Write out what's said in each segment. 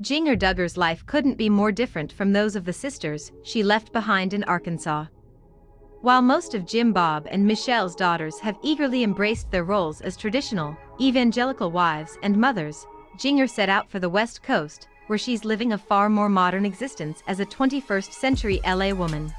Jinger Duggar's life couldn't be more different from those of the sisters she left behind in Arkansas. While most of Jim Bob and Michelle's daughters have eagerly embraced their roles as traditional, evangelical wives and mothers, Jinger set out for the West Coast, where she's living a far more modern existence as a 21st century LA woman.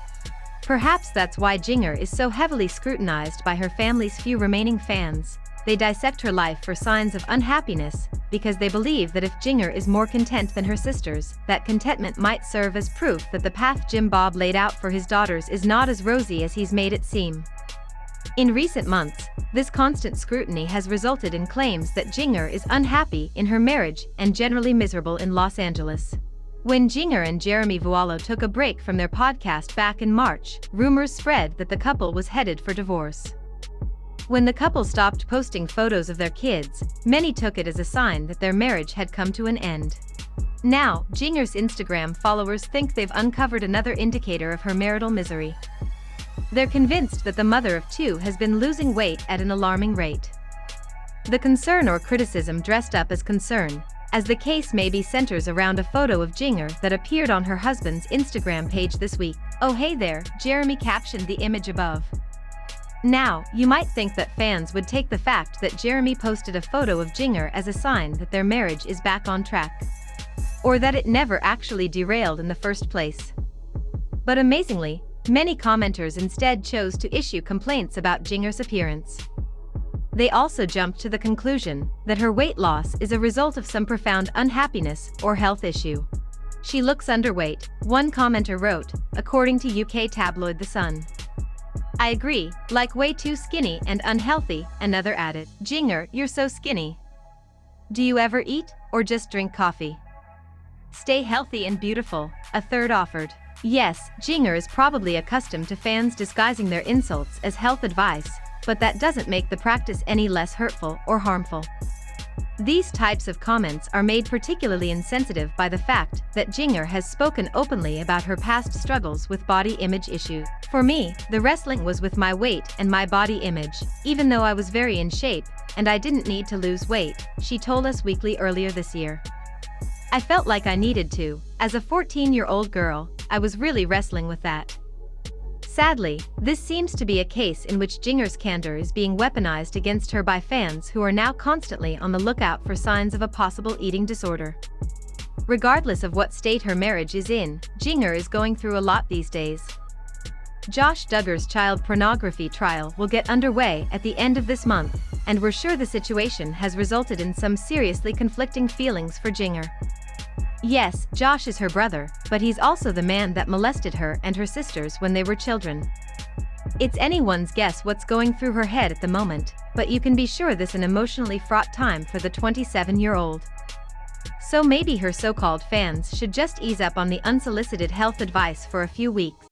Perhaps that's why Jinger is so heavily scrutinized by her family's few remaining fans. They dissect her life for signs of unhappiness, because they believe that if Jinger is more content than her sisters, that contentment might serve as proof that the path Jim Bob laid out for his daughters is not as rosy as he's made it seem. In recent months, this constant scrutiny has resulted in claims that Jinger is unhappy in her marriage and generally miserable in Los Angeles. When Jinger and Jeremy Vuolo took a break from their podcast back in March, rumors spread that the couple was headed for divorce. When the couple stopped posting photos of their kids, many took it as a sign that their marriage had come to an end. Now, Jinger's Instagram followers think they've uncovered another indicator of her marital misery. They're convinced that the mother of two has been losing weight at an alarming rate. The concern or criticism dressed up as concern, as the case maybe centers around a photo of Jinger that appeared on her husband's Instagram page this week. "Oh hey there," Jeremy captioned the image above. Now, you might think that fans would take the fact that Jeremy posted a photo of Jinger as a sign that their marriage is back on track. Or that it never actually derailed in the first place. But amazingly, many commenters instead chose to issue complaints about Jinger's appearance. They also jumped to the conclusion that her weight loss is a result of some profound unhappiness or health issue. "She looks underweight," one commenter wrote, according to UK tabloid The Sun. "I agree, like way too skinny and unhealthy," another added. "Jinger, you're so skinny. Do you ever eat, or just drink coffee? Stay healthy and beautiful," a third offered. Yes, Jinger is probably accustomed to fans disguising their insults as health advice, but that doesn't make the practice any less hurtful or harmful. These types of comments are made particularly insensitive by the fact that Jinger has spoken openly about her past struggles with body image issues. "For me, the wrestling was with my weight and my body image, even though I was very in shape, and I didn't need to lose weight," she told Us Weekly earlier this year. "I felt like I needed to. As a 14-year-old girl, I was really wrestling with that." Sadly, this seems to be a case in which Jinger's candor is being weaponized against her by fans who are now constantly on the lookout for signs of a possible eating disorder. Regardless of what state her marriage is in, Jinger is going through a lot these days. Josh Duggar's child pornography trial will get underway at the end of this month, and we're sure the situation has resulted in some seriously conflicting feelings for Jinger. Yes, Josh is her brother, but he's also the man that molested her and her sisters when they were children. It's anyone's guess what's going through her head at the moment, but you can be sure this is an emotionally fraught time for the 27-year-old. So maybe her so-called fans should just ease up on the unsolicited health advice for a few weeks.